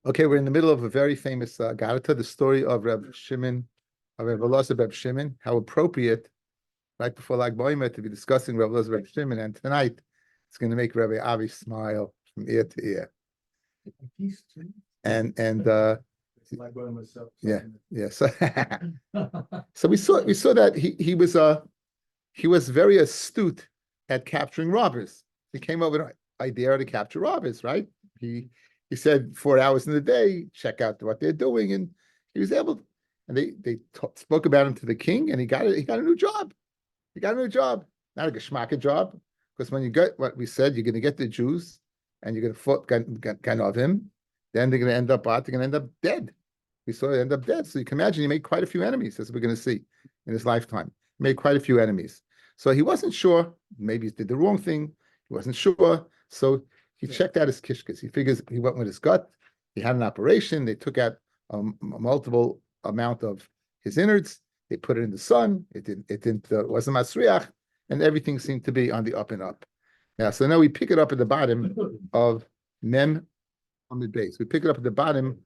Okay, we're in the middle of a very famous Garata, the story of Reb Shimon, of Reb Elazar Reb Shimon. How appropriate, right before Lag Boimer, to be discussing Reb Elazar Reb Shimon, and tonight it's going to make Rabbi Avi smile from ear to ear. And yeah. So we saw that he was very astute at capturing robbers. He came up with an idea to capture robbers, right? He said 4 hours in the day, check out what they're doing, and he was able to, and they spoke about him to the king, and he got a new job. He got a new job, not a geschmacka job, because when you get what we said, you're going to get the Jews, and you're going to fight kind of him, then they're going to end up dead. We saw it end up dead. So you can imagine he made quite a few enemies, as we're going to see in his lifetime. He made quite a few enemies. So he wasn't sure. Maybe he did the wrong thing. He wasn't sure. So he checked out his kishkas. He figures he went with his gut. He had an operation. They took out a multiple amount of his innards. They put it in the sun. It wasn't masriach, and everything seemed to be on the up and up. Now, so now we pick it up at the bottom of Mem on the base. We pick it up at the bottom.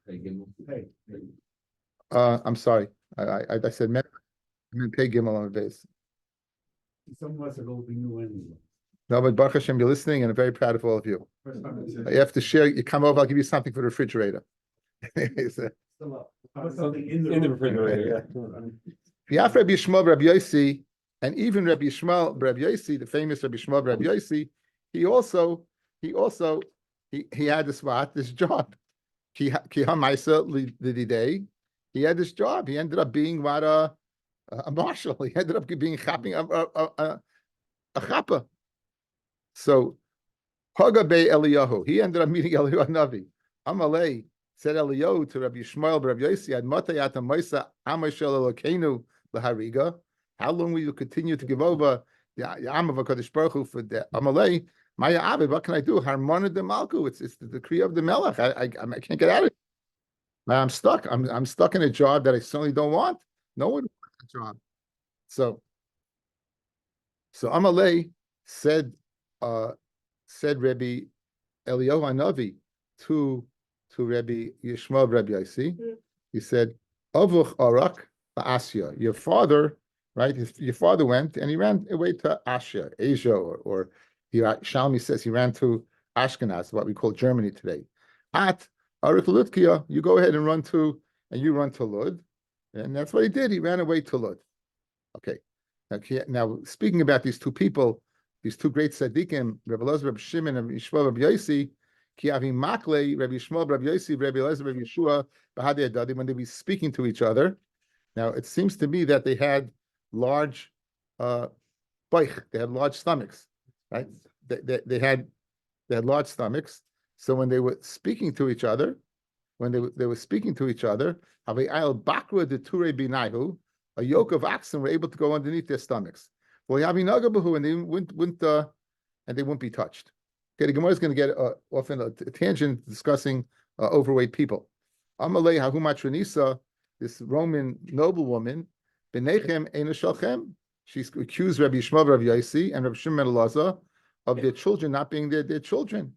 I'm sorry. I said Mem Pei Gimel on the base. Some of us are going to be new anyway. No, but Baruch Hashem, you're listening, and I'm very proud of all of you. You have to share. You come over, I'll give you something for the refrigerator. Something in the refrigerator. Yaf Rabbi Yishmael Rabbi Yossi, and even Rabbi Yishmael Rabbi Yossi, the famous Rabbi Yishmael Rabbi Yossi, he had this job. Ki hamaisa lididei. He had this job. He ended up being a marshal. He ended up being a chappa. So, Haga Bey Eliyahu, he ended up meeting Eliyahu Navi. Amalei said Eliyahu to Rabbi Yishmael, Rabbi Yossi, Ad matayat ha'maisa amashel Elokeinu lahariga. How long will you continue to give over the Am of HaKadosh Baruch Hu for the Amalei? Maya Abed, what can I do? Harmona de Malku. It's the decree of the Melech. I can't get out of it. I'm stuck. I'm stuck in a job that I certainly don't want. No one wants a job. So Amalei said Rabbi Eliyahu Hanavi to Rabbi Yishmael Rabbi Yossi. He said, Avuch Arak Asya. Your father, right? Your father went and he ran away to Asia, or Shalmi says he ran to Ashkenaz, what we call Germany today. At Arik Ludkia, you go ahead and you run to Lud, and that's what he did. He ran away to Lud. Okay. Now speaking about these two people. These two great tzaddikim, Rabbi Elazar, Rabbi Shimon, and Rabbi Yishmael, Rabbi Yossi, ki avi makle, Rabbi Yishmael, Rabbi Yossi, Rabbi Elazar, Rabbi Yeshua, b'hadei adadim, when they be speaking to each other. Now, it seems to me that they had large baich, they had large stomachs, right? They had large stomachs. So when they were speaking to each other, avi ayel bakra de ture binayu, a yoke of oxen were able to go underneath their stomachs. Well, and they wouldn't be touched. Okay, the Gemara is going to get off in a tangent discussing overweight people. Amalei Hahumatranisa, this Roman noblewoman, Benechem Eina Shalchem. She's accused Rabbi Yishmael, Rabbi Yossi, and Rabbi Shimon Elazar of their children not being their children.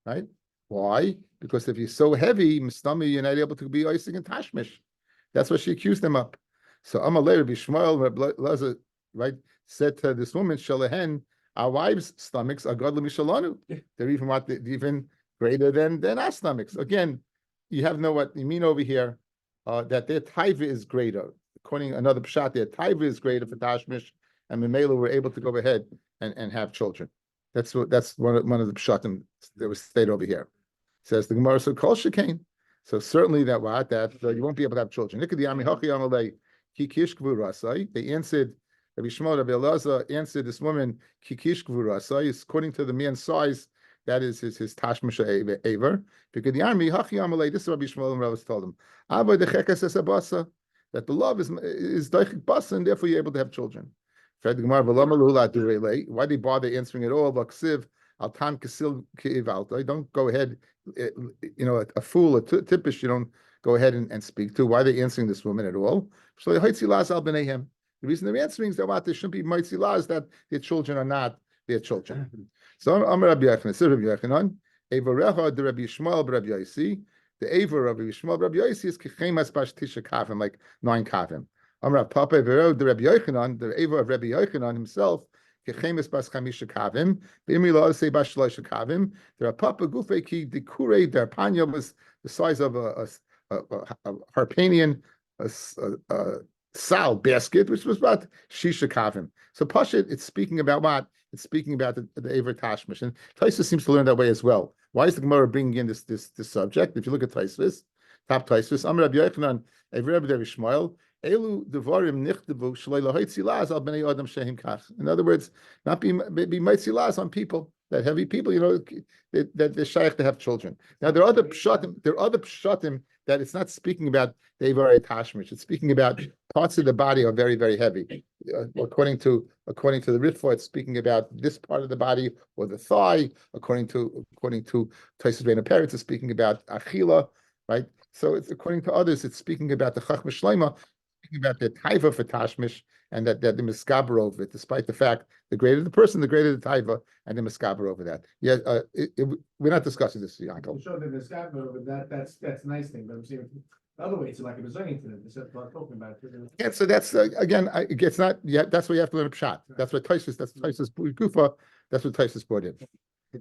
Right? Why? Because if you're so heavy, Mistami, you're not able to be Isaac and Tashmish. That's what she accused them of. So Amalei Rabbi Yishmael, Rabbi Elazar, right, said to this woman, Shalahen, our wives' stomachs are godly mishalanu. They're even greater than our stomachs. Again, you have what you mean over here, that their taiva is greater. According to another pshat, their taiva is greater for Tashmish, and Memela were able to go ahead and have children. That's one of the pshatim that was stated over here. Says the Gemara, so kol shekain. So certainly that you won't be able to have children. They answered. Rabbi Yishmael, Rabbi Elazar answered this woman, Kikish Gvurasa, is according to the man's size, that is his Tashmish Aver. Because the army, Hachi Amalei, this is what Rabbi Yishmael and Rabbi told him. Abba de Chekas Esabasa, that the love is Daichik Basa, and therefore you're able to have children. Why do they bother answering it all? Vaksiv, Altan Kasil Kivalta. Don't go ahead, a fool, a tippish, you don't go ahead and speak to. Why are they answering this woman at all? So the reason they're answering is that there shouldn't be mitzvah laws that their children are not their children. So I'm Rabbi Yochanan. So Rabbi Yochanan, Evarecha the Rabbi Yishmael Rabbi Yosi. The Evar of Rabbi Yishmael Rabbi Yosi is Kechemas Bash Tisha Kavim, like 9 Kavim. I'm Rav Papa Evarecha the Rabbi Yochanan, the Evar of Rabbi Yochanan himself. Kechemes Bas Chamisha Kavim. The Imri say Bash Shloisha Kavim. The Rav Papa Gufei Ki the Kure der Panya was the size of a Harpanian sal basket, which was about Shisha Kavim. So Pashit, it's speaking about what? It's speaking about the Ever Tashmish. And Taisvis seems to learn that way as well. Why is the Gemara bringing in this subject? If you look at Taisvis, top Taisvis, Amr Rabbi Yochanan, Ever Rabbi Shmuel, Elu Devarim Nichtavu Shalei Lahoitzi Laz Al Bnei Adam Shehim Kach. In other words, not be Metzia Laz on people, that heavy people, that they're shaykh to have children. Now there are other pshatim that it's not speaking about the Evarei Tashmish. It's speaking about parts of the body are very, very heavy. According to the Ritva, it's speaking about this part of the body or the thigh. According to Tosfos Ben Peretz, it's speaking about Achila, right? So it's according to others, it's speaking about the Chachma Shleima, speaking about the taiva for Tashmish, and that the miskaber over it, despite the fact the greater the person, the greater the taiva, and the miskaber over that. Yeah, we're not discussing this, Yankel. Sure, the miskaber over that's a nice thing, but I'm saying the other way, it's like a bazillion to them. Instead of talking about it. Yeah, so that's again, it's not. Yeah, that's why you have to learn a pshat. That's what Tosfos. That's Tosfos Gufa. That's what Tosfos brought in.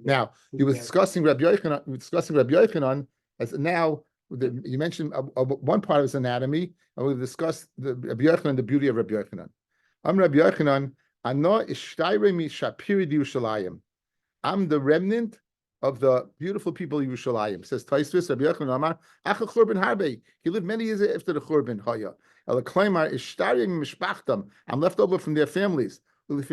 Now you were discussing Rabbi Yochanan. As now you mentioned one part of his anatomy, and we'll discuss the Rabbi Yochanan, the beauty of Rabbi Yochanan. I'm Rabbi Yochanan. Ano ishtayre mi shapiri Yerushalayim. I'm the remnant of the beautiful people of Yerushalayim. Says Tosfos, Rabbi Yochanan Amar, Acha Churban Harbe. He lived many years after the Churban Haya. El Klaimar ishtayre mi mishpachtam. I'm left over from their families. Since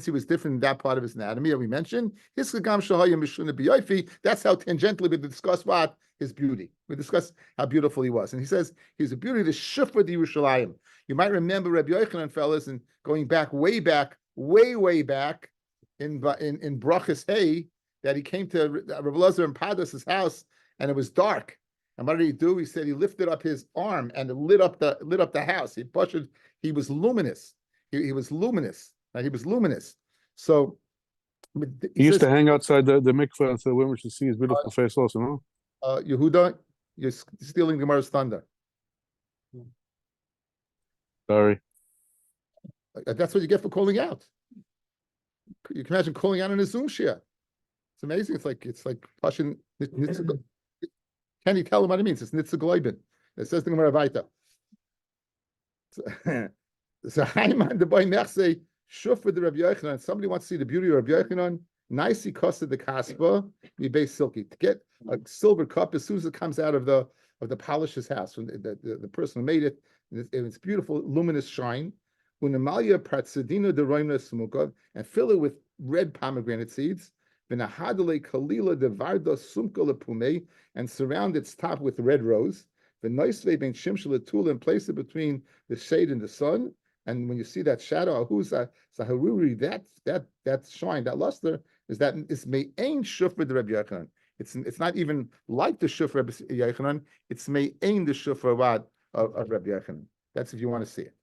he was different in that part of his anatomy that we mentioned, that's how tangentially we discuss what? His beauty. We discuss how beautiful he was. And he says he's a beauty, the Shufra de Yerushalayim. You might remember Rabbi Yochanan, fellas, and going back, way back in Brachas Hay, that he came to Rabbi Lazar and Padas' house, and it was dark. And what did he do? He said he lifted up his arm and it lit up the house. He was luminous. He was luminous. Right? He was luminous. So he used to hang outside the mikveh so women should see his beautiful face also, no? Yehuda, you're stealing the Gemara's thunder. Sorry. That's what you get for calling out. You can imagine calling out in a Zoom share. It's amazing. It's like Pashon. Can you tell him what it means? It's Nitzah Gloibin. It says the Gemara Vaita. So Haiman the boy Nechse Shuf with the Rabbi Yochanan. Somebody wants to see the beauty of Rabbi Yochanan. Nicely costed the kaspa, be based silky. To get a silver cup as soon as it comes out of the polisher's house, when the person who made it, it's beautiful, luminous shine. Unamalia pratzedina de roimna smuka, and fill it with red pomegranate seeds. V'nahadale kalila de varda sumka lepume, and surround its top with red rose. V'noisve ben shimshel letul, and place it between the shade and the sun. And when you see that shadow, ahuza saharuri, that shine, that luster, is me'ain shufra de Rabbi Yochanan. It's not even like the shufra of Rabbi Yochanan. It's me'ain the shufra of Rabbi Yochanan. That's if you want to see it.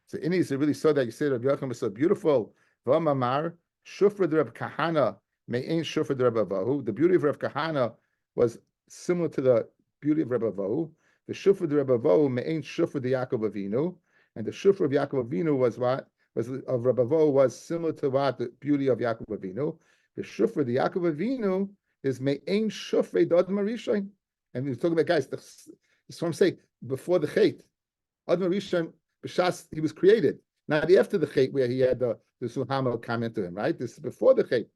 So in it really saw that you said Rabbi Yochanan was so beautiful. V'amamar shufra de Rabbi Kahana me'ain shufra de Rabbi Avahu. The beauty of Rabbi Kahana was similar to the beauty of Rabbi Avahu. The shufra de Rabbi Avahu me'ain shufra de Yaakov Avinu. And the shufra of Yaakov Avinu was Rabbi Avahu was similar to what the beauty of Yaakov Avinu. The shufra de Yaakov Avinu is me'ain shufra de Adam Rishon. And we're talking about, guys, that's what I'm saying, before the Chet. Adam Rishon, b'shas, he was created. Not after the Chet, where he had the Suhama come into him, right? This is before the Chet.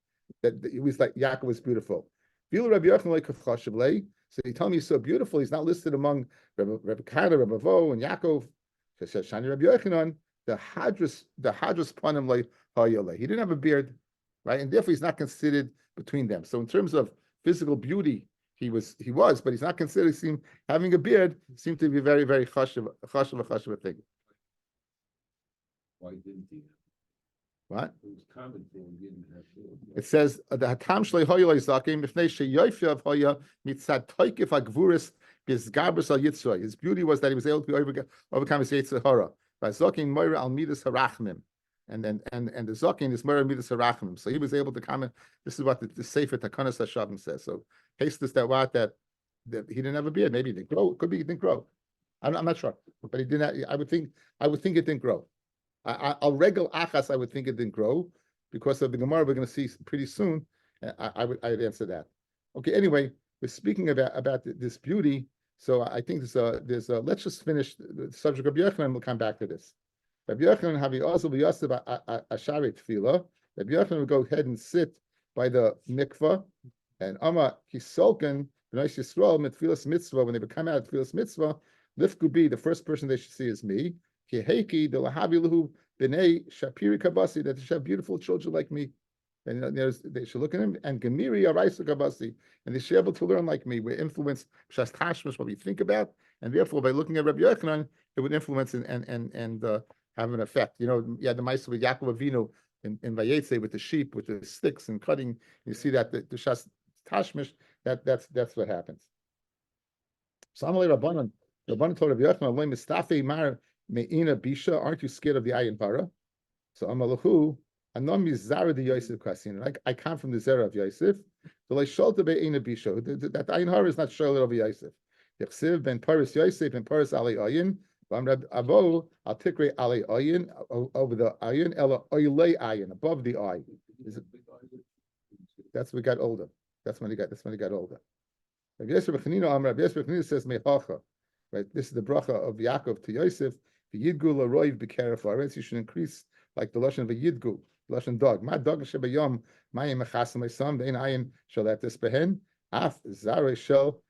That he was like, Yaakov was beautiful. So he told me he's so beautiful, he's not listed among Rabbi Kana, Rabbi Avo, and Yaakov. Shani Rabbi Yochanan, the hadras panim like hayale. He didn't have a beard, right? And therefore he's not considered between them. So in terms of physical beauty, he was, but he's not considered. Having a beard seemed to be very, very chashuv a thing. Why didn't he? What? It was common for him didn't have to. It says the hakam shlei hayale zakim b'fnei sheyoyfi of haya mitzad toikif agvuris. His beauty was that he was able to overcome his Yetzer Hara by zoking moira al midas harachmim, and the Zakin is Mara Midas Harachim. So he was able to comment. This is what the Sefer Takanas Hashavim says. So hastes that he didn't have a beard. Maybe he didn't grow. Could be he didn't grow. I'm not sure, but he didn't. I would think it didn't grow. I'll regal achas. I would think it didn't grow because of the Gemara we're going to see pretty soon. I'd answer that. Okay. Anyway, we're speaking about this beauty. So I think there's a let's just finish the subject of Rabbi Yochanan. We'll come back to this. Rabbi Yochanan have also be yosef asharet tefillah. Rabbi Yochanan would go ahead and sit by the mikvah, and Ama kisolken b'nai Yisrael mitfilas mitzvah. When they would come out of tefillas mitzvah, lifku the first person they should see is me. Kiheki the lahavi luhu b'nei shapiri kabasi, that they should have beautiful children like me. And they should look at him, and Gemiri Araisa Kabasi, and they should be able to learn like me. We're influenced Shas Tashmish, what we think about, and therefore by looking at Rabbi Yochanan, it would influence and have an effect. You know, you had the Maisa with Yaakov Avinu in Vayetze with the sheep, with the sticks and cutting. You see that the Shas Tashmish, that's what happens. So Amalei Rabbanan told Rabbi Yochanan, "Lo mistafe mar me'ina bisha." Aren't you scared of the ayin bara? So Amalahu. Anom Yizara the Yosef Kasin. I come from the Zera of Yosef. So like Sholta be'ina bisho. That ayin hara is not Sholta over Yosef. Yechsiv ben Paris Yosef and Paris Ali Ayin. V'amrab Avo al Tikre Ali Ayin over the Ayin ela Oylei Ayin above the eye. That's when we got older. That's when he got older. Rabbi Yosef Bechanina Amar. Rabbi Yosef Bechanina says Mechacha. Right. This is the bracha of Yaakov to Yosef. The Yidgu laroiv be careful. You should increase like the lashon of a Yidgu. Lashon dog. Ma dog shebayom mayim mechasam leisam vein ayin shall let this behen. Af zare shel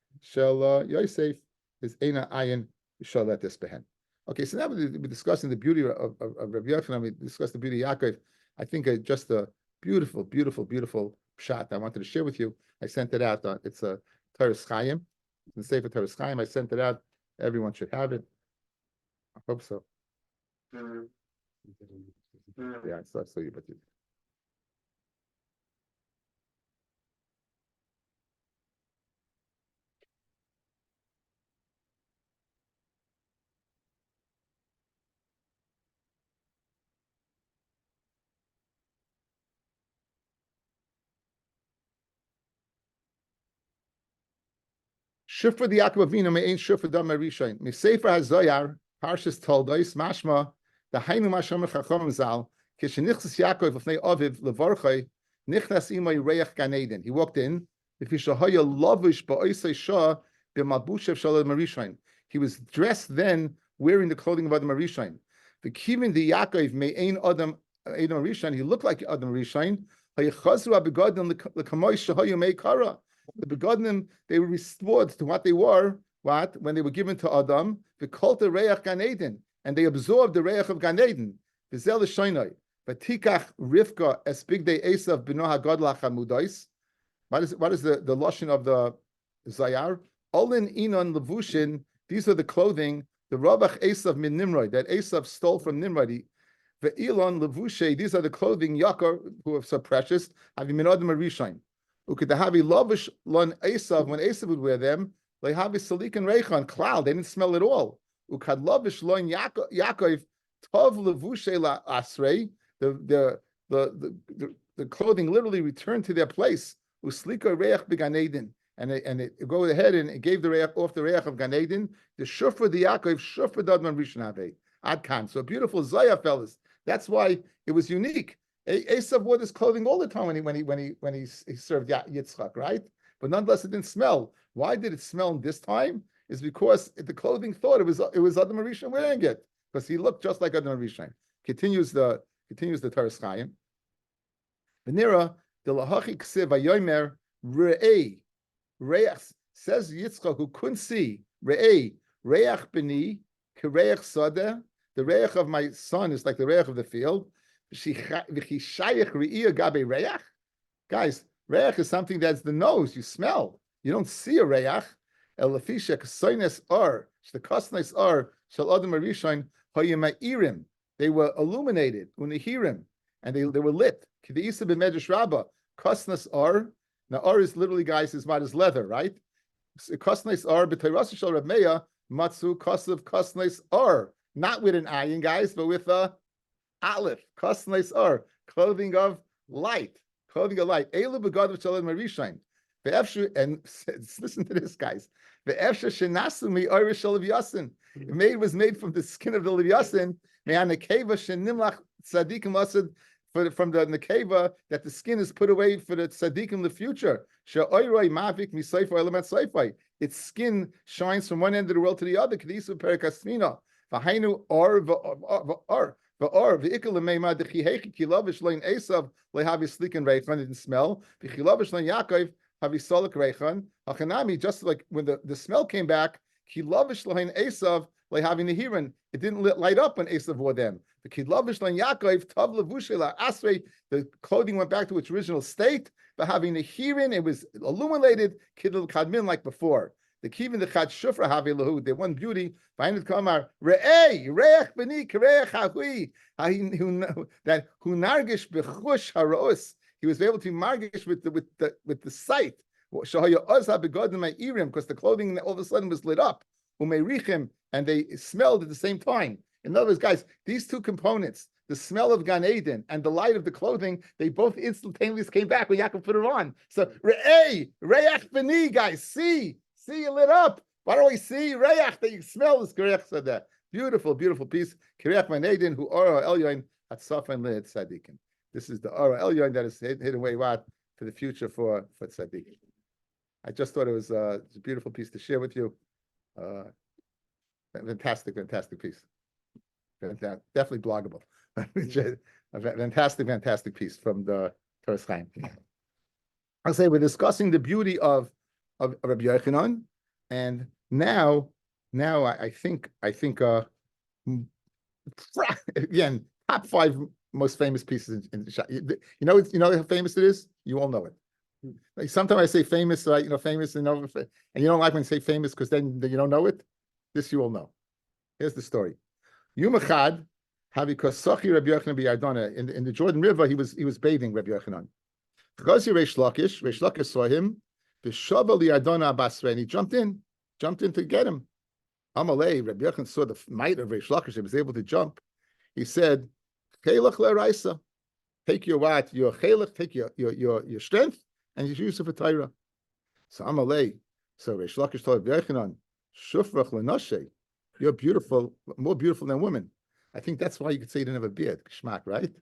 Yosef is eina ayin shall let this behen. Okay, so now we're discussing the beauty of Rabbi Yochanan. We discussed the beauty of Yaakov. I think just a beautiful, beautiful, beautiful shot I wanted to share with you. I sent it out. It's a Teres Chaim. It's the Sefer Teres Chaim. I sent it out. Everyone should have it. I hope so. Yeah, I saw you, but Shufra the Yaakov Avinu me ain't Shufra dam Marishain. Me Sefer HaZoyar Parshas Toldos Mashma the Hainu Masham Chacham Zal Kishenichs Yaakov Lefnei Aviv Levarchai Nichnas Imay Reach Gan Eden. He walked in. If he shahaya lavish ba'oisei shah b'malbushev shalad Marishain. He was dressed then wearing the clothing of Adam Marishain. The kivin the Yaakov me ain Adam Marishain. He looked like Adam Marishain. Hayachazru abegadim lekamoy shahaya mei kara. The begodim, they were restored to what they were, when they were given to Adam, the cult of Reach Gan Eden, and they absorbed the Reach of Gan Eden. V'zel l'shoinoi, v'tikach Rivka es bigdei Esav b'no hagadol hachamudais. What is the lashon of the Zayar? Olin inon levushin. These are the clothing. The Rabach Esav min Nimrod that Esav stole from Nimrod. The Elon levushe. These are the clothing Yakar who are so precious. Having min Adam Marishain. Ukadahavi lavish lon Esav when Esav would wear them. Lehavi salik and reichan cloud. They didn't smell at all. Ukad lavish lon Yaakov tov levushe la asrei. The clothing literally returned to their place. Uslika reich began Eden. And it go ahead and it gave the reich off the reich of Gan Eden. The shufra the Yaakov shufra dadman rishon have adkan. So a beautiful zaya, fellas. That's why it was unique. Esav wore this clothing all the time when he served Yitzchak, right? But nonetheless, it didn't smell. Why did it smell this time? Is because the clothing thought it was Adam Rishon wearing it, because he looked just like Adam Rishon. Continues the Teres Chaim. Venira the lahachi ksiv ayomer re'ei reach says Yitzchak who couldn't see re'ei reach b'ni kereich sadeh. The reich of my son is like the reich of the field. Guys, reach is something that's the nose. You smell. You don't see a reach. They were illuminated, unihirim, and they were lit. Now, ar is literally, guys, is what is leather, right? Kosnes ar, b'teirasa shel Reb Meir, matzu kosav kosnes ar. Not with an ayin, guys, but with a Aleph, Kosnais Or, clothing of light, clothing of light. Elu begadav shalom marishain. And listen to this, guys. The Efsha shenasu mi Irish shel Yasin. It was made from the skin of the Leviathan. Me'an nekeva shenimlach tzadikim lasad from the nekeva that the skin is put away for the tzadikim in the future. She'oiroi mavik misayfai elemet sayfai. Its skin shines from one end of the world to the other. Kedisu perikasmina. V'hainu or v'or. V'or v'ikal lemeima dechihechi kilavish lein esav lehavi slikin reichan. It didn't smell. V'chilavish lein Yaakov havisolik reichan. Hachanami, just like when the smell came back, kilavish lein esav lehavi nehirin. It didn't light up when Esav wore them. The kilavish lein Yaakov tav levushela asrei. The clothing went back to its original state. But having the nehirin, it was illuminated kidul kadmin like before. The kivin the chad shufra havi lahu. The one beauty. Find kamar re'ei reich b'ni kareich hahui. That hunargish b'chush haros. He was able to margish with the sight. Shahaya ozha begodim ma'irim, because the clothing all of a sudden was lit up. Umeirichim, and they smelled at the same time. In other words, guys, these two components, the smell of Gan Eden and the light of the clothing, they both instantaneously came back when Yaakov put it on. So re'ei reich b'ni, guys, see it lit up. Why do we see reich that you smell this Kerech Sadeh? Beautiful, beautiful piece. Kerech Gan Eden hu ora elyon at safan le'et tzadikim. This is the ora elyon that is hidden away what for the future for tzadikim. I just thought it was a beautiful piece to share with you. Fantastic piece. Definitely bloggable. A fantastic piece from the Toras Chaim. I'll say we're discussing the beauty of Rabbi Yochanan, and now I think again, top 5 most famous pieces in the you know how famous it is. You all know it. Like sometimes I say famous, right? Famous, and you don't like when I say famous because then you don't know it. This you all know. Here's the story. Yom Echad, Havikosachi Rabbi Yochanan b'Yardana in the Jordan River. He was bathing Rabbi Yochanan. Chazi Reish Lakish saw him. B'Shava liyardana Basra, and he jumped in to get him. Amalei, Rabbi Yochanan saw the might of Reish Lakish. He was able to jump. He said, "Chelach le'raisa, take your what? Your chelach, take your strength, and you use it for Torah." So Amalei, so Reish Lakish told Rabbi Yochanan, "Shufrach le'noshe, you're beautiful, more beautiful than women." I think that's why you could say he didn't have a beard, Geschmack, right?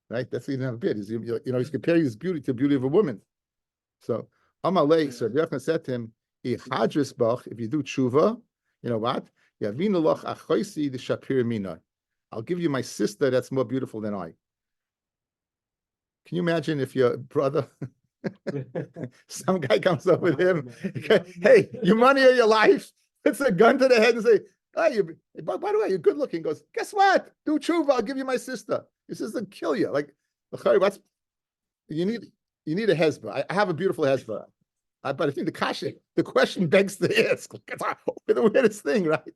Right? That's why he didn't have a beard. He's comparing his beauty to the beauty of a woman. So Amalei, so Rabbi Yochanan said to him, if you do tshuva, you know what? I'll give you my sister that's more beautiful than I. Can you imagine if your brother, some guy comes up with him, hey, your money or your life, puts a gun to the head and say, by the way, you're good looking. He goes, guess what? Do tshuva, I'll give you my sister. Your sister will kill you. Like, you need a hezbollah. I have a beautiful hezbollah. But I think the question begs to ask. It's the weirdest thing, right?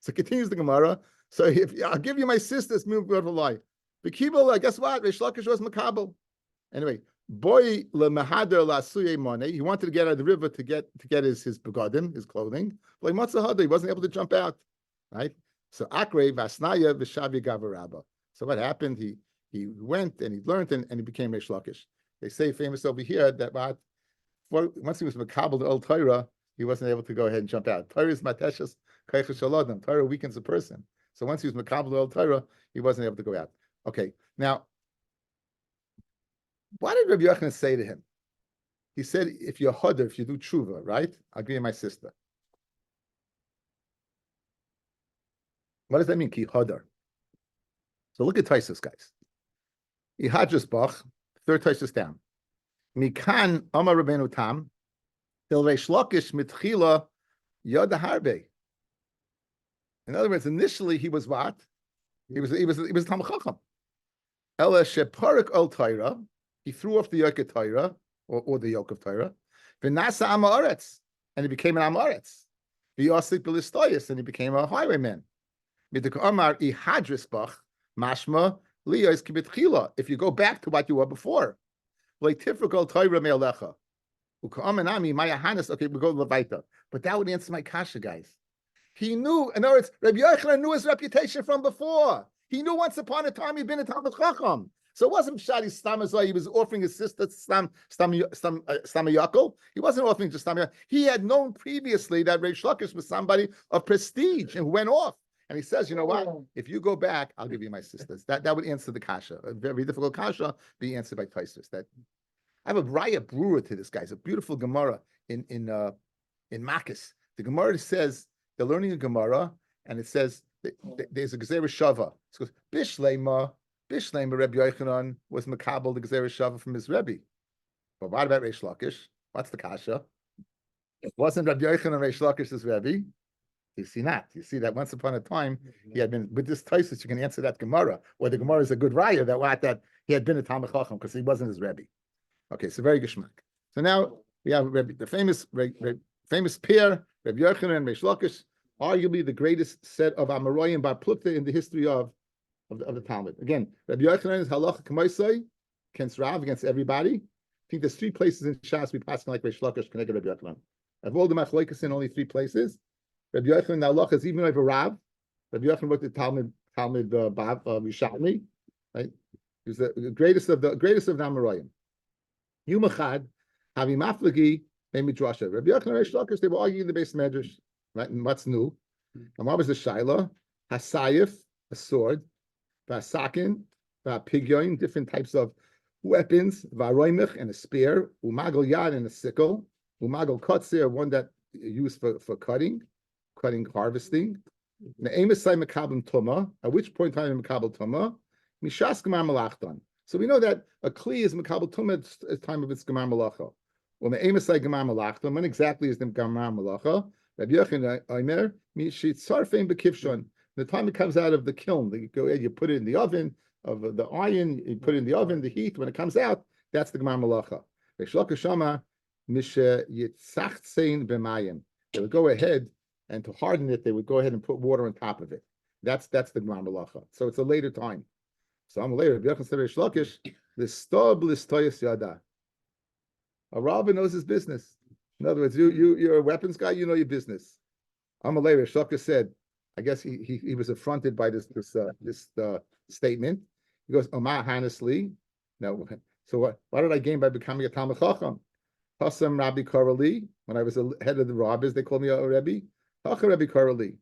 So continues the Gemara. So if I'll give you my sister's beautiful life. But Kibble, guess what? Reish Lakish was makabel. Anyway, boy lemehader lasuye money. He wanted to get out of the river to get his begadim, his clothing. Like matzah he wasn't able to jump out, right? So akre vasnaya v'shavi gavarabba. So what happened? He went and he learned and he became Reish Lakish. They say famous over here that once he was makabel the old Torah, he wasn't able to go ahead and jump out. Torah is mateshas kaiches shaladam. Torah weakens a person. So once he was makabel the old Torah, he wasn't able to go out. Okay, now, what did Rabbi Yochanan say to him? He said, if you're hodder, if you do tshuva, right? I'll give you my sister. What does that mean, ki hodder? So look at Taisus, guys. Ihadras bach, third Taisus down. Mikan Amar Rabbeinu Tam, Til Reish Lakish mitchila yada harbe. In other words, initially he was what? He was Talmid Chacham. Ela sheparik al Torah, he threw off the yoke of Torah or the yoke of Torah. V'nasa amaretz, and he became an amaretz. V'yasik b'listoyis, and he became a highwayman. Midik Amar ihadris bach mashma liyos kibitchila. If you go back to what you were before. Like typical Torah me'alecha. U'ka'amanami mayahanis. Okay, we go to Levaita. But that would answer my kasha, guys. He knew, in other words, Rabbi Yochanan knew his reputation from before. He knew once upon a time he'd been a Talmud Chacham. So it wasn't Shadi Stamazai. He was offering his sister Yaakov. He wasn't offering just Stam. He had known previously that Reish Lakish was somebody of prestige and went off. And he says, you know what? If you go back, I'll give you my sisters. That would answer the kasha. A very difficult kasha be answered by Taisus. That I have a raya brewer to this guy. It's a beautiful Gemara in Makis. The Gemara says they're learning a Gemara, and it says there's a Gezerah Shava. It goes Bishlema Rebbe Yochanan was makabel the Gezerah Shava from his Rebbe. But what about Reish Lakish? What's the kasha? It wasn't Rebbe Yochanan Reish Lakish's Rebbe. You see that? You see that once upon a time he had been with this Taisus. You can answer that Gemara, or the Gemara is a good raya that he had been a Talmud Chacham because he wasn't his Rebbe. Okay, so very geschmack. So now we have Rebbe, the famous pair, Rebbe Yochanan and Reish Lakish, arguably the greatest set of Amoraim Bar Plukta in the history of the Talmud. Again, Rebbe Yochanan is halacha k'maisai against Rav, against everybody. I think there's 3 places in Shas we pass like Reish Lakish connected Rebbe Yochanan. Of all the machlokes in only 3 places, Rebbe Yochanan the halacha is even over Rav. Rebbe Yochanan wrote the Talmud Yerushalmi, right? He was the greatest of the Amoraim. Yom Echad, Havi Maflagi, Midrasha. Rabbi Yochanan and Reish Lakish, they were arguing the base medrash, right? And what's new? And what was the shaila? Hasayif, a sword, Vasakin, Pigyoin, different types of weapons, Varoimich, and a spear, Umagal Yad, and a sickle, Umagal Kotzer, one that used for cutting, harvesting. Ne'emasai Mekabel Tuma, at which point in time Mekabel Tuma, Mishas Gemar Malachtan. So we know that a kli is Mekabel Tuma at the time of its Gemar Malacha. Well, Me'emasai Gemar Malachtan, when exactly is the Gemar Malacha? Rabbi Yochanan Omer, Mishitzarfein Bekivshon. The time it comes out of the kiln, you put it in the oven of the iron, you put it in the oven, the heat. When it comes out, that's the Gemar Malacha. Reish Lakish Shama, Mishe Yitzachsein B'mayim. They would go ahead, and to harden it, they would go ahead and put water on top of it. That's the Gemar Malacha. So it's a later time. So I'm later. Rabbi Yochanan said Reish Lakish, the stab listoyas yada. A rabbi knows his business. In other words, you're a weapons guy. You know your business. I'm later. Reish Lakish said, I guess he was affronted by this statement. He goes, Omar honestly, no. So what did I gain by becoming a Talmud Chacham? Hasam Rabbi Karali. When I was the head of the rabbis, they called me a Rebbe. Hacha Rabbi Karali.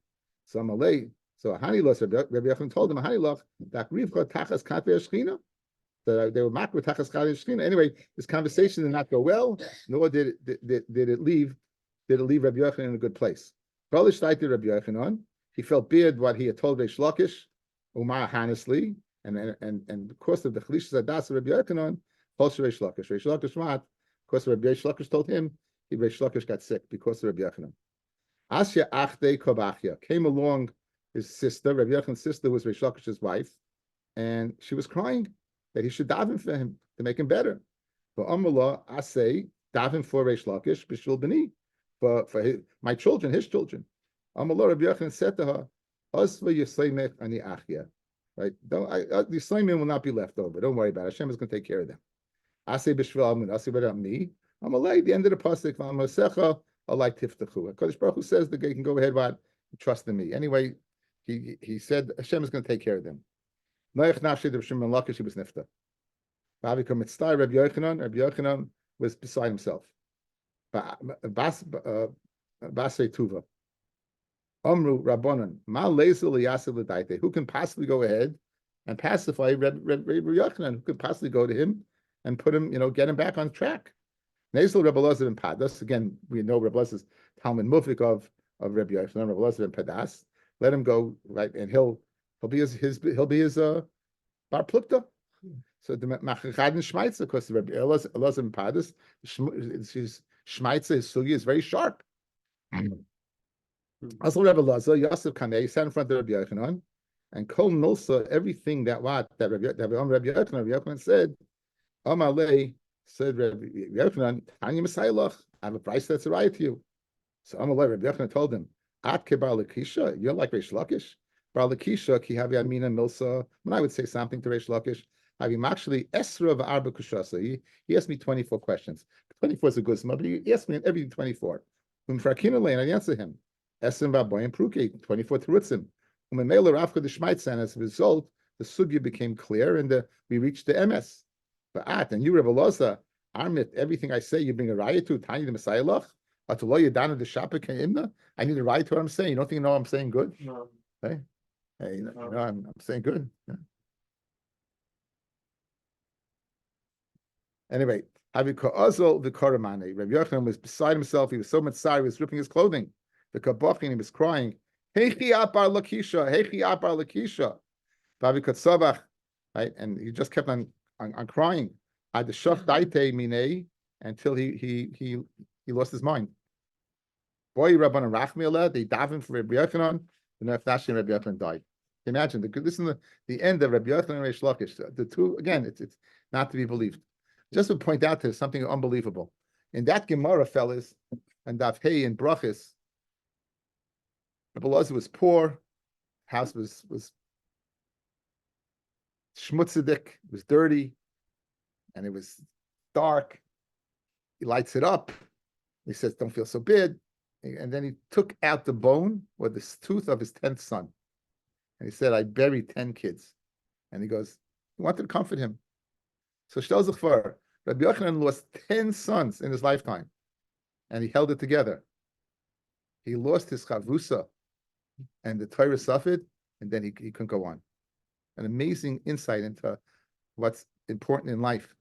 So I'm late. So Hanilos, Rabbi Yochanan told him Haniloch that Rivcha Tachas Katve Shchina. They were makro Tachas Katve Shchina. Anyway, this conversation did not go well, nor did it leave Rabbi Yochanan in a good place. Rabbi Yochanan, he felt bad what he had told Reish Lakish, Umar honestly, and because of the Chalishas Adas of Rabbi Yochanan, Reish Lakish what? Because Rabbi Lakish told him, Reish Lakish got sick because of Rabbi Yochanan. Asya Achte Kobachya came along. His sister, Rabbi Yochanan's sister, was Reish Lakish's wife, and she was crying that he should daven for him to make him better. For Amrullah, I say daven for Reish Lakish, b'shul b'ni, for my children, his children. Amrullah, Rabbi Yochanan said to her, "Asva yisaymech ani achya." Right? The Yisayim will not be left over. Don't worry about it. Hashem is going to take care of them. I say b'shul amun. I say about me. Amrullah, the end of the pasuk, v'amasecha alay tiftachu. Kodesh Baruch Hu says the guy can go ahead, trust in me. Anyway. He said Hashem is going to take care of them. Noach nafshi the Shimon Lakish, he was nifta. Rabbi Yochanan was beside himself. Basrei Tuva. Amru Rabbanan, Ma lezel yasav l'daite. Who can possibly go ahead and pacify Rabbi Yochanan? Who could possibly go to him and put him, get him back on track? Nezel Rabbi Elazar ben Padas. Again, we know Rabbi Elazar's Talmud Mufik of Rabbi Yochanan. Rabbi Elazar ben Padas. Let him go, right, and he'll be his bar plukta. So the machachadin shmeitza, because the Rabbi Elazar ben Padas, his shmeitza, his sugi is very sharp. Also, Rabbi Elazar Yosef Kanei sat in front of Rabbi Yochanan, and kol milsa, everything that Rabbi Yochanan said, Amalei said Rabbi Yochanan, Tanya Messiah, I have a price that's a right to you. So Amalei, Rabbi Yochanan told him, At ke bar Lakisha, you're like Reish Lakish. Bar Lakisha ki havi amina milsa. When I would say something to Reish Lakish, havi actually esra v'arba kushasa. He asked me 24 questions. 24 is a good sum, but he asked me every 24. Umfrakina lane, I answer him. Esrim v'aboyim pruki, 24 terutzim. Umemela rafka the shmaitzan. As a result, the sugya became clear, and we reached the MS. But and you, Rebbe Loza, Armit, everything I say, you bring a riot to Tiny the Messiah Lach. I need a riot to what I'm saying. You don't think you know I'm saying good? No. Hey, I'm saying good. Yeah. Anyway, Rabbi Yochanan was beside himself. He was so much sorry. He was ripping his clothing. The kabachin, he was crying. Hechi apar lakisha, hechi apar lakisha. Rabbi Katsavach, right? And he just kept on crying. Ad the shach daite minei until he lost his mind. Boy, Rabban Rachmiela, they davened for Rabbi Yochanan, and Nefnashi and Rabbi Yochanan died. Imagine, this is the end of Rabbi Yochanan and Reish Lakish. The two, again, it's not to be believed. Just to point out there's something unbelievable. In that Gemara, fellas, and Daf Hey and Brachis, Rabbi Loza was poor, house was schmutzidik, it was dirty, and it was dark. He lights it up. He says, don't feel so bad. And then he took out the bone or the tooth of his 10th son. And he said, I buried 10 kids. And he goes, he wanted to comfort him. So Shtel Zechvar, Rabbi Yochanan lost 10 sons in his lifetime. And he held it together. He lost his chavusa and the Torah suffered, and then he couldn't go on. An amazing insight into what's important in life,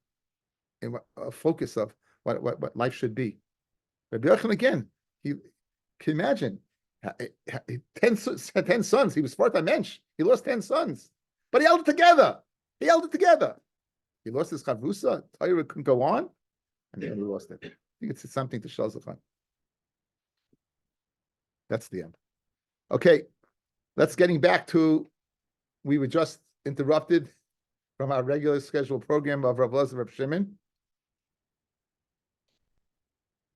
and a focus of what life should be. Rabbi Yochanan, again, he can imagine 10 sons. He was part mensch. He lost 10 sons, but he held it together. He lost his chavusa. Torah couldn't go on, and then he lost it. I think it's something to shal zachan. That's the end. Okay, let's getting back to. We were just interrupted from our regular scheduled program of Rav Loza Reb Shimon.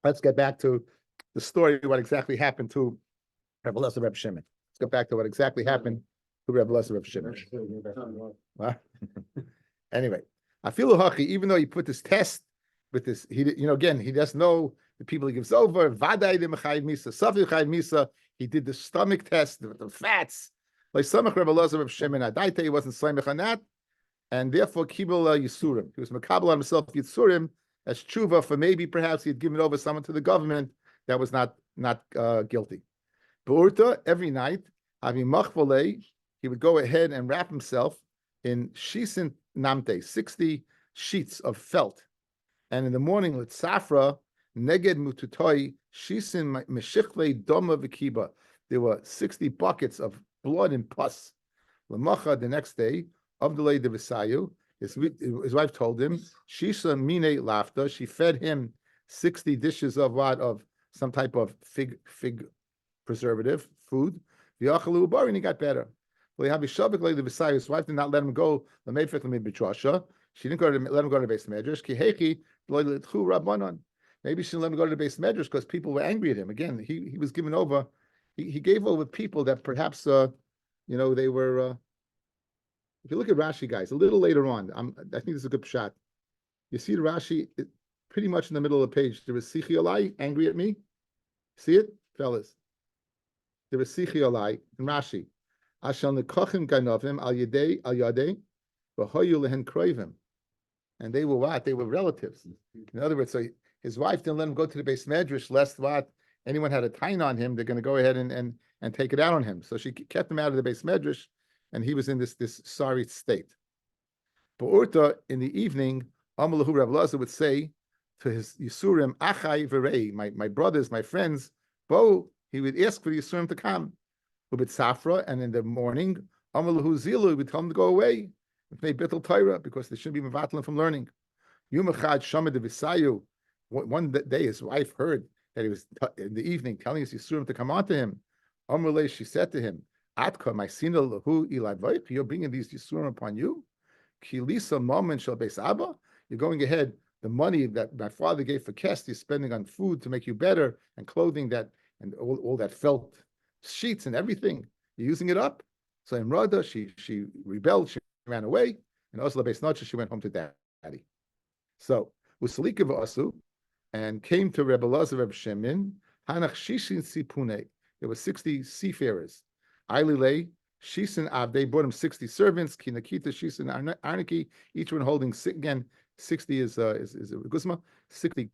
Let's get back to the story, what exactly happened to Rav Loza Reb Shimon. Let's go back to what exactly happened to Rav Loza Reb Shimon. Anyway, I feel hachi, even though he put this test with this, he doesn't know the people he gives over. Vaday de mechayiv misa, safi chayiv misa. He did the stomach test, the fats. Like Samach Rav Loza Reb Shimon Adaita, he wasn't slimich on that, and therefore Kibul Yisurim. He was makabel on himself Yisurim as tshuva for maybe perhaps he had given over someone to the government that was not guilty. Be'urta, every night, having machvolei, he would go ahead and wrap himself in shisin namte, 60 sheets of felt, and in the morning with safra neged mututoi shisin meshichle doma v'kiba. There were 60 buckets of blood and pus. Lamacha, the next day, of the lady Visayu, his wife told him, Shisha mine laughter. She fed him 60 dishes of what? Of some type of fig preservative food. V'yachalu bar, and he got better. His wife did not let him go. She didn't let him go to the base medrash. Maybe she didn't let him go to the base medrash because people were angry at him. Again, he was given over. He gave over people that perhaps they were. If you look at Rashi, guys, a little later on, I think this is a good shot. You see the Rashi pretty much in the middle of the page. There was Sichi Alai, angry at me. See it, fellas? There was Sichi Alai in Rashi. Ashal nekochim ganovim al yadei v'hoyu lehen kroivim. And they were what? They were relatives. In other words, so his wife didn't let him go to the base medrash lest what? Anyone had a tain on him, they're going to go ahead and take it out on him. So she kept him out of the base medrash, and he was in this sorry state. But Urta, in the evening, Amalahu Rav Loza would say to his Yisurim, Achai v'rei, my brothers, my friends, Bo, he would ask for the Yisurim to come. Ubit Safra, and in the morning, Amalahu Zilu would tell him to go away. They bittul Torah, because they shouldn't be mevatlim from learning. Yumachad Shamad Visayu, one day his wife heard that he was in the evening telling his Yisurim to come on to him. Amrulay, she said to him, Atka, my sina lahu ilayvayk, you're bringing these Yisurim upon you? Kilisa moment shall base abba, you're going ahead, the money that my father gave for Kest, you're spending on food to make you better, and clothing that, and all that felt sheets and everything, you're using it up. So in Rada, she rebelled, she ran away, and Osla Beis Nocha, she went home to daddy. So, Usalika v'asu, and came to Rebbe Loza Reb Shimon, Hanach Shishin Sipune. There were 60 seafarers. Ailile Shisin they brought him 60 servants. Kinakita, Shisin, Arniki, each one holding again 60 is a guzma, 60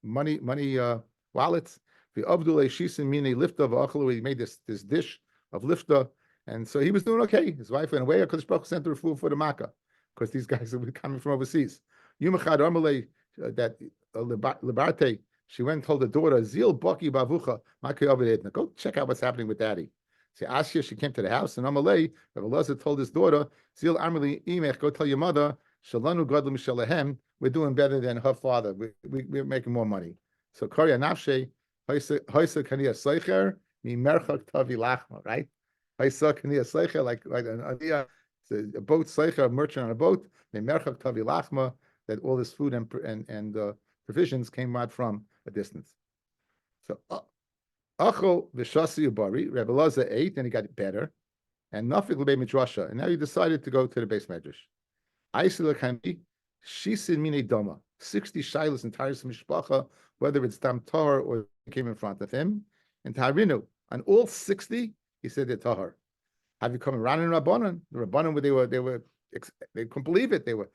money wallets. The Abdullah Shisin mine lifta v'achalu. He made this dish of lifta, and so he was doing okay. His wife went away. Because Baruch sent her food for the makkah, because these guys were coming from overseas. Yumachad Amalei that Libarte. She went and told her daughter, Zil Baki Bavucha, go check out what's happening with daddy. See, Asya, she came to the house, and Amalei, Rabbi Elazar told his daughter, Zil Amali Imech, go tell your mother, Shalanu Gadlam Shalahem, we're doing better than her father. We're making more money. So Korya Nafshe, Haisa Kania Seicher, Mi Merchak Tavi Lachma, right? Haisa Kania Seicher, like a boat Seicher, a merchant on a boat, Mi Merchak Tavi Lachma, that all this food and provisions came out from a distance. So Achol v'shasi ubari, Rabbi Elazar ate and he got better, and Nafik l'bei midrasha, and now he decided to go to the base medrash. Aisel l'chami shisin mine dama, 60 shilas entire mishpacha, whether it's dam tahar or came in front of him, and taharinu, on all 60, he said they're tahar. Have you come around in Rabbanan? The Rabbanan, they couldn't believe it. They were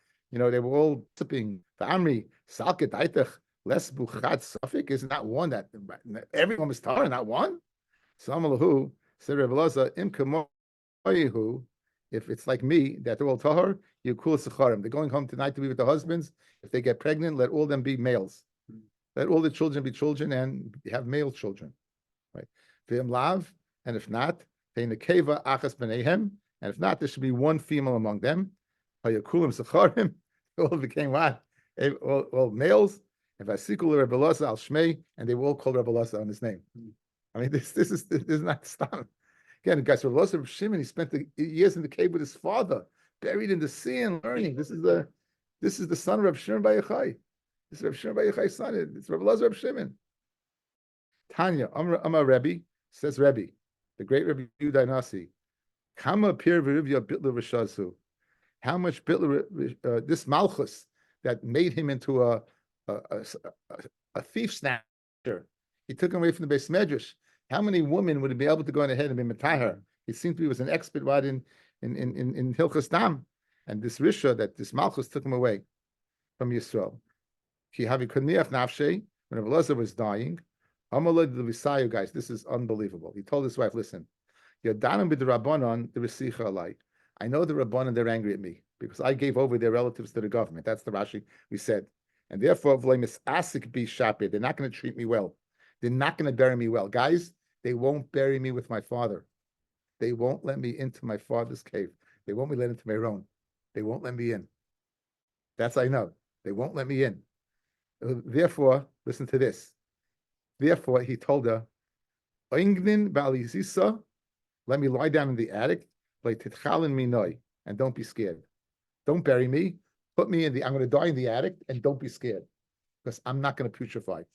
all tipping the Amri, Salket Aitach, Les Buchat Safik, isn't that one that everyone was tahar, not one? So Amalahu said Rabbi Elazar, Im Kamoyehu, if it's like me, that they're all tahar, you cool Secharim. They're going home tonight to be with their husbands. If they get pregnant, let all them be males. Let all the children be children and have male children. Right? V'im lav, and if not, they nekeva achas b'neihem, and if not, there should be one female among them. Hayakulim Secharim, all became what? All males. And Vasikul Rabbi Elazar al Shmei, and they were all called Rabbi Elazar on his name. I mean, this is not stop. Again, guys, Rabbi Elazar of Shimon, he spent the years in the cave with his father, buried in the sea and learning. This is the son of Rabbi Shimon Bar Yochai. This is Rabbi Shimon Bar Yochai's son. It's Rabbi Elazar of Shimon. Tanya, Amar Rebbe, says Rebbe, the great Rebbe Yudai Nasi, Kama Pir V'Rivya Bitler V'Shazu. How much Bitler, this Malchus that made him into a thief snatcher. He took him away from the base medrash. How many women would he be able to go on ahead and be matahar? He seemed to be was an expert right in Hilchas Dam, and this Risha that this Malchus took him away from Yisrael. Ki havi koniach nafshe, when Rabbi Elazar was dying, Amalei the Visayu, guys, this is unbelievable. He told his wife, listen, Yadanim b'd Rabbanon the Resicha alai. I know the Rabbanon, they're angry at me because I gave over their relatives to the government. That's the Rashi we said. And therefore, they're not going to treat me well. They're not going to bury me well. Guys, they won't bury me with my father. They won't let me into my father's cave. They won't let me into my own. They won't let me in. That's I know. They won't let me in. Therefore, listen to this. Therefore, he told her, let me lie down in the attic, and don't be scared. Don't bury me. Put me I'm going to die in the attic, and don't be scared, because I'm not going to putrefy.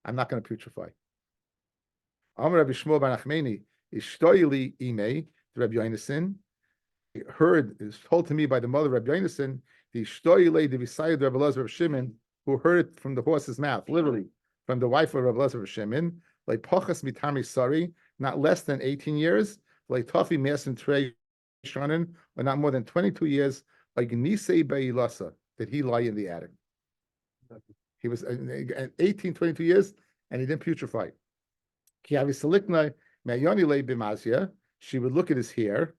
I'm not going to putrefy. Amar Rabbi Shmuel bar Nachmani, Ishtoyli ime, Rabbi Yonason, is told to me by the mother of Rabbi Yonason, the Ishtoyli the Visayed Rabbi Elazar of Shimon, who heard it from the horse's mouth, literally from the wife of Rabbi Elazar of Shimon, like Pachas mitami sari, not less than 18 years, like Tafi Mesin Trey Shanan, or not more than 22 years. Like Nisei Beilasa, did he lie in the attic? He was 18, 22 years, and he didn't putrefy. She would look at his hair.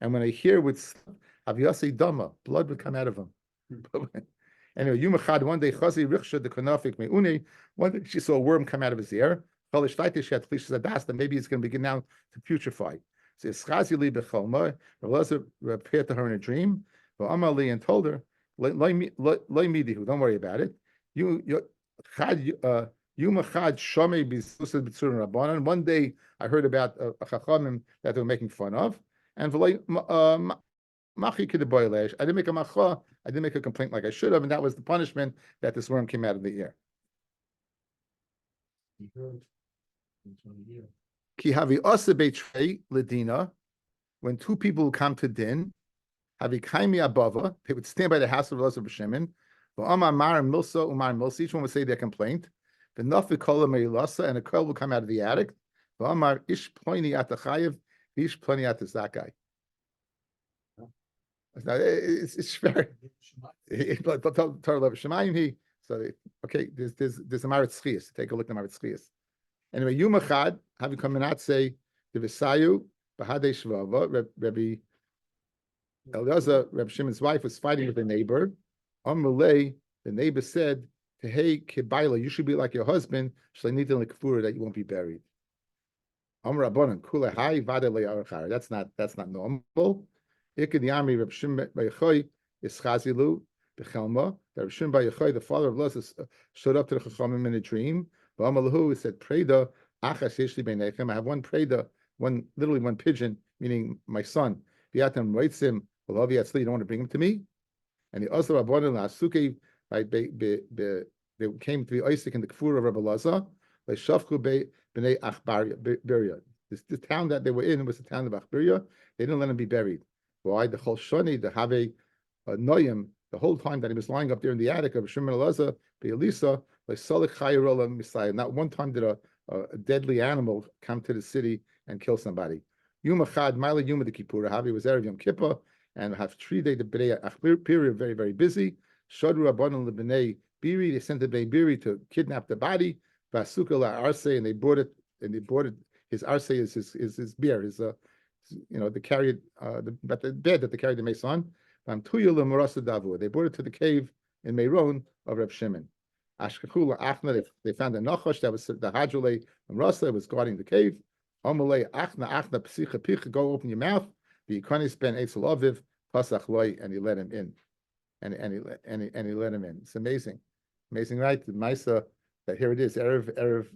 And when I hear with Dama, blood would come out of him. Anyway, one day one day she saw a worm come out of his ear. Maybe it's going to begin now to putrefy. So Elazar appeared to her in a dream, and told her, don't worry about it. One day I heard about a chachamim that they were making fun of, and I didn't make a macha, I didn't make a complaint like I should have, and that was the punishment that this worm came out of the ear. Ki havi asa beitrei ledina, when two people come to din, havi kaimi abava, they would stand by the house of Elazar b'Shimon. V'amar mar milsa umar milsa, each one would say their complaint. The nafik kola meilasa, and a coil will come out of the attic. V'amar ish ploni at the chayiv, ish ploni at the zakai. Now, it's very. So okay, there's a Marit Schias. Take a look at the Marit Schias. Anyway, Yumachad have you come and not say the Visayu Bahade Shvava Rabbi Eliezer, Rabbi Shimon's wife, was fighting with a neighbor. Amrulay, the neighbor said to Hey Kibaila, you should be like your husband, Shlanita Lekfura, that you won't be buried. Amr Rabbanan Kula Hai Vade Le'arachar. That's not normal. Ikad Yami Rabbi Shimon Bar Yochai is Chazilu Bechelma. That Rabbi Shimon Bar Yochai, the father of Luz, showed up to the Chachamim in a dream. V'amalahu, he said, Preda Achas Yeshli Beinechem. I have one Preda, literally one pigeon, meaning my son. V'yatem Reitzim. You don't want to bring him to me? And the Osler Rabbanan La'asuke, they came to be Isaac in the Kfur of Rabbi Laza. They shafku b'nei Achbaria. This town that they were in was the town of Achbaria. They didn't let him be buried. Why? The Chol Shoni, the Have Noyim, the whole time that he was lying up there in the attic of Shimon Laza, Be'elisa, like Salih Chayirola Messiah. Not one time did a deadly animal come to the city and kill somebody. Yom Achad, Mila Yom the Kippur, Havi was Erev Yom Kippur, and have 3 days the Bnei Achbaria, very, very busy. Shadru Rabbanan the Bnei Biri, they sent the Bnei Biri to kidnap the body. Vasuka la Arse, and they brought it. His Arse is his beer, they carried the bed that they carried the Mason. They brought it to the cave in Meron of Reb Shimon. Ashkechula Achna, they found a Nachash that was the Hajule and Rasa was guarding the cave. Amalei Achna Psicha Picha, go open your mouth. The Ikonis ben Eitzel Aviv Pasach Loy, and he let him in, and he let him in. It's amazing, right? The Maisa. That here it is, Erev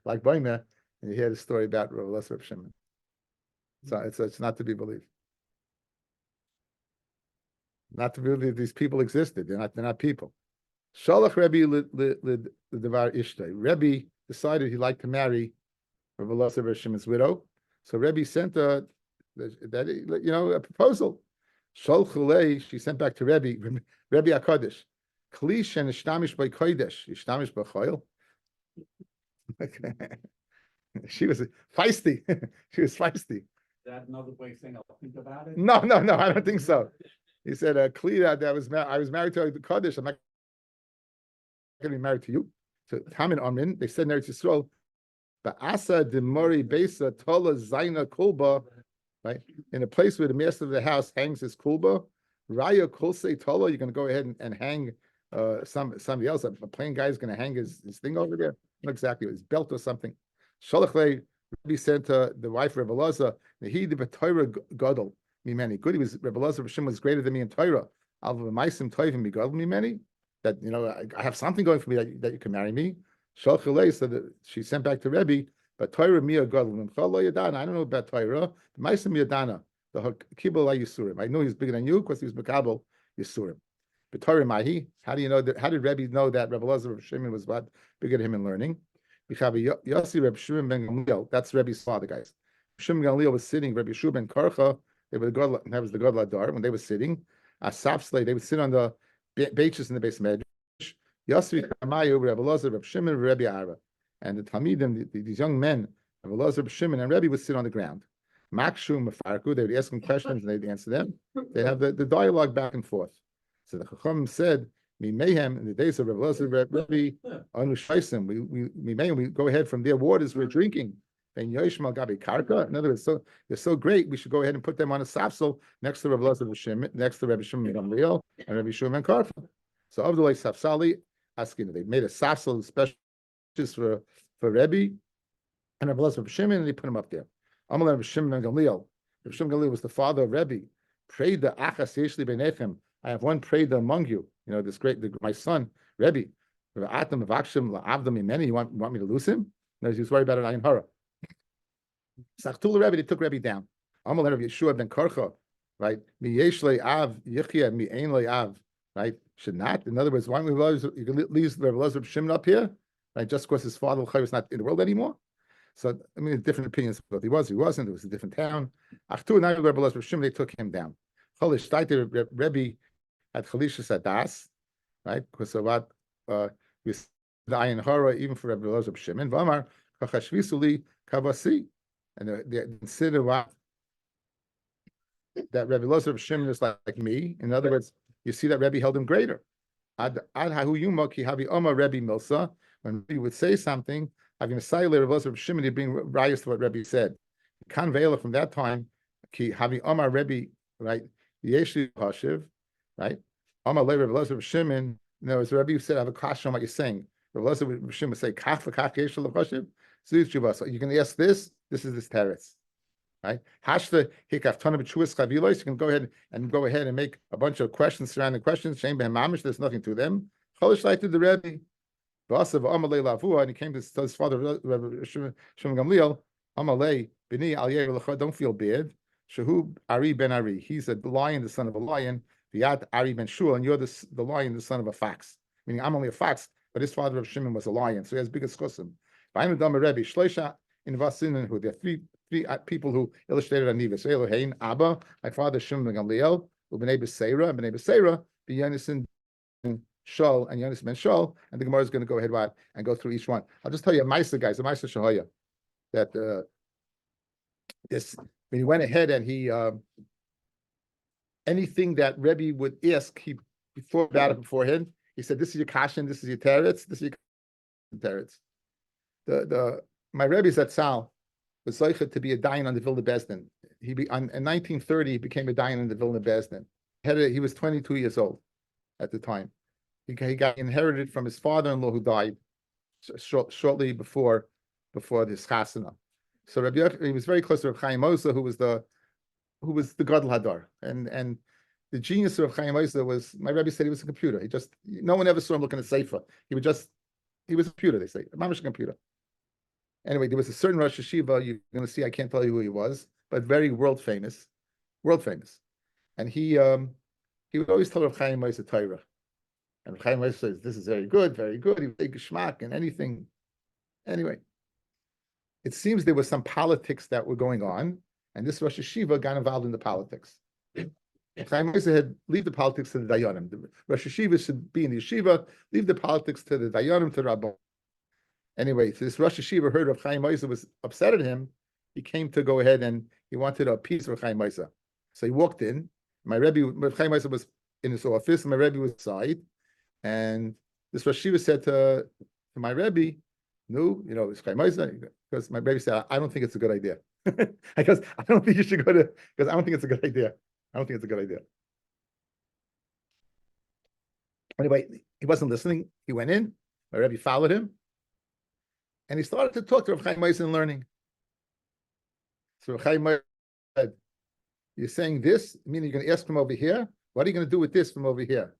like Boina, and you hear the story about Reb Shimon. So it's not to be believed. Not to believe these people existed. They're not people. Shalach Rebbe the Devar Ishtay. Rebbe decided he liked to marry Reb Shimon's widow. So Rebbe sent a proposal. Shalchulei, she sent back to Rebbe HaKadosh. Klish and Ishtamish by Kodesh, Ishtamish by Choil. She was feisty. She was feisty. Is that another way of saying I'll think about it? No, I don't think so. He said, Kli, I was married to the Kodesh. I'm not going to be married to you. So Tam and Amrin, they said in Eretz Yisrael, Ba'asa demori besa tola zaina kulba, right? In a place where the master of the house hangs his kulba, Raya kulse tola, you're going to go ahead and hang somebody else. A plain guy is going to hang his thing over there. Not exactly, his belt or something. Shalachle, Rabbi said to the wife of Rebbe Laza, he the Torah gadol me many. Good, he was Rebbe Laza Shimon was greater than me in Torah. Al v'maisim toivim me gadol me many. That I have something going for me that you can marry me. Shalachle, so that she sent back to Rebbe, but Torah mia gadol yadana. I don't know about Torah. Maisim yadana. The kibul yisurim. I know he's bigger than you because he was mekabel yisurim. But Torah mahi. How do you know that? How did Rebbe know that Rebbe Laza Shimon was what bigger than him in learning? Yossi Reb Shimon ben Gamliel. That's Rebbe's father, guys. Shimon ben Gamliel was sitting. Rebbe Shua ben Karcha. That was the God Ladar. When they were sitting, Asapsley, they would sit on the benches in the base medrash. Yossi Kamayu, Rebbe Laza, Reb Shimon, Rebbe Ara, and the Talmidim, these young men, Rebbe Laza, Reb Shimon, and Rebbe would sit on the ground. Makshu Mefarku, they would ask him questions and they'd answer them. They have the dialogue back and forth. So the Chacham said, "Mi mayhem in the days of Rebbe Laza, Rebbe Anu Shaisim. We go ahead from their waters we're drinking. And Yoshmal Gabi Karka. In other words, they're so great. We should go ahead and put them on a sapsel next to Rebbe Laza Shimon, next to Rebbe Shimon ben Gamliel and Rebbe Shua ben Karka. So of the way Sapsali asking, they made a sapsel special just for Rebbe and Rebbe Laza Shimon, and they put him up there. Amalei Rebbe Shimon ben Gamliel. Rebbe Shimon ben Gamliel was the father of Rebbe. Pray the achas yeshli beinechem. I have one preda among you. This my son, Rebbe. You want me to lose him? No, he was worried about an ayin hara. Sachtula Rebbe, they took Rebbe down. Amal Rebbe Yeshua ben Karcha, right? Mi yesh av yichya, mi ein av, right? Should not. In other words, why don't you can leave Rebbe Laza Shimon up here, right? Just because his father was not in the world anymore. So different opinions. But he wasn't. It was a different town. Achtu now Rebbe Laza Shimon, they took him down. Cholish Taita Rebbe at Chalishas Adas, right? Because of what with the ayin hara, even for Rebbe Laza Shimon. V'amar kachashvisuli Kavasi, and they consider what that Rebbe Lozer of Shimon is like me. In other words, you see that Rebbe held him greater. Ad hahu yuma ki havi oma Rebbe milsa. When Rebbe would say something, having a silent Rebbe Lozer of Shimon, he'd bring rayas to what Rebbe said. Kan ve'ela from that time ki havi oma Rebbe, right? Yeshli hashiv, right? Oma le Rebbe Lozer of Shimon. No, as Rebbe said, I have a question on what you're saying. Rebbe Lozer of Shimon would say kach v'kach yeshli hashiv. So you can ask this. This is this teretz. Right? Hashta hikaf tana b'chuas chavilos. You can go ahead and make a bunch of questions surrounding questions. Shem behem mamish. There's nothing to them. Cholish like to the Rebbe. V'asav amalei lavua, and he came to his father Rebbe Shimon Gamliel. Amalei b'ni al yeir. Don't feel bad. Shehu Ari ben Ari. He's a lion, the son of a lion. V'yad Ari ben Shul, and you're the lion, the son of a fox. Meaning I'm only a fox, but his father of Shimon was a lion, so he has bigger skusim. V'ayim dama Rebbe shleisha in vasin who there are three people who illustrated Anivas. Elohein, Abba, my father Shimon ben Gamliel, Ubnei B'Seira, and B'nei B'Seira, B'Yonis ben Shol, and Yonis ben Shol, and the Gemara is going to go ahead and go through each one. I'll just tell you a Maisa, guys, a Maisa Shahoya, that when he went ahead and he anything that Rebbe would ask, he thought about it beforehand. He said, "This is your kashan, this is your teretz, this is your teretz." My Rebbe's at Sal was zeicha to be a dayan on the Vilna Bezdin. In 1930, he became a dayan on the Vilna Bezdin. He was 22 years old at the time. He got inherited from his father-in-law who died shortly before this chasana. So he was very close to Reb Chaim Osa, who was the Gadol Hadar, and the genius of Reb Chaim Osa was, my Rebbe said he was a computer. No one ever saw him looking at sefer. He was a computer. They say, a mamish computer. Anyway, there was a certain Rosh Hashiva, you're going to see, I can't tell you who he was, but very world famous. And he would always tell Reb Chaim Moshe Torah. And Reb Chaim Moshe says, this is very good. He would take geschmack and anything. Anyway, it seems there was some politics that were going on, and this Rosh Hashiva got involved in the politics. Reb Chaim Moshe had leave the politics to the Dayanim. The Rosh Hashiva should be in the yeshiva, leave the politics to the Dayanim, to Rabbi. Anyway, so this Rosh Hashiva heard Reb Chaim Moshe was upset at him. He came to go ahead and he wanted to appease Reb Chaim Moshe. So he walked in. Reb Chaim Moshe was in his office, and my Rebbe was inside. And this Rosh Hashiva said to my Rebbe, "No, it's Chaim Moshe," because my Rebbe said, "I don't think it's a good idea." Because I don't think you should go to, because I don't think it's a good idea. Anyway, he wasn't listening. He went in. My Rebbe followed him. And he started to talk to Reb Chaim Moshe and learning. So Reb Chaim Moshe said, "You're saying this, meaning you're going to ask from over here? What are you going to do with this from over here?"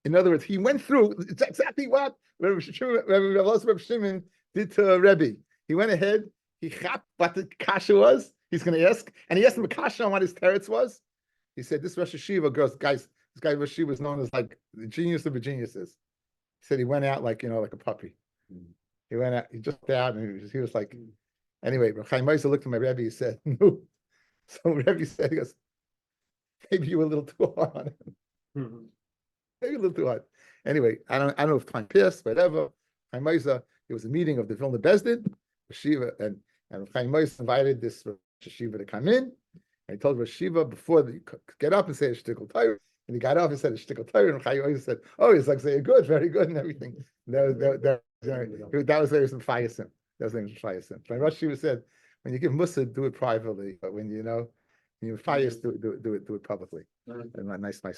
In other words, he went through exactly what Reb Shimon did to Rebbe. He went ahead, he chapped what the kasha was, he's going to ask, and he asked him a kasha on what his teretz was. He said, this Rosh Hashiva, guys, this guy Rosh Hashiva was known as like the genius of the geniuses. He said he went out like a puppy. He went out, he just out, and he was like, anyway, Chaim Moshe looked at my Rebbe, he said, "No." So Rebbe said, he goes, "Maybe you were a little too hard on him." Maybe a little too hard. Anyway, I don't know if time passed, whatever. Chaim Moshe, it was a meeting of the Vilna Bezdin, Shiva, and Chaim Moshe invited this Shiva to come in, and he told Shiva before they get up and say a shtickle Torah. And he got up and said a shtickle Torah, and Chaim Moshe said, "Oh, he's like saying good, very good, and everything." That was there some firesim. My Rosh Hashiva said, when you give Musa, do it privately, but when you fire, do it publicly. And nice thing.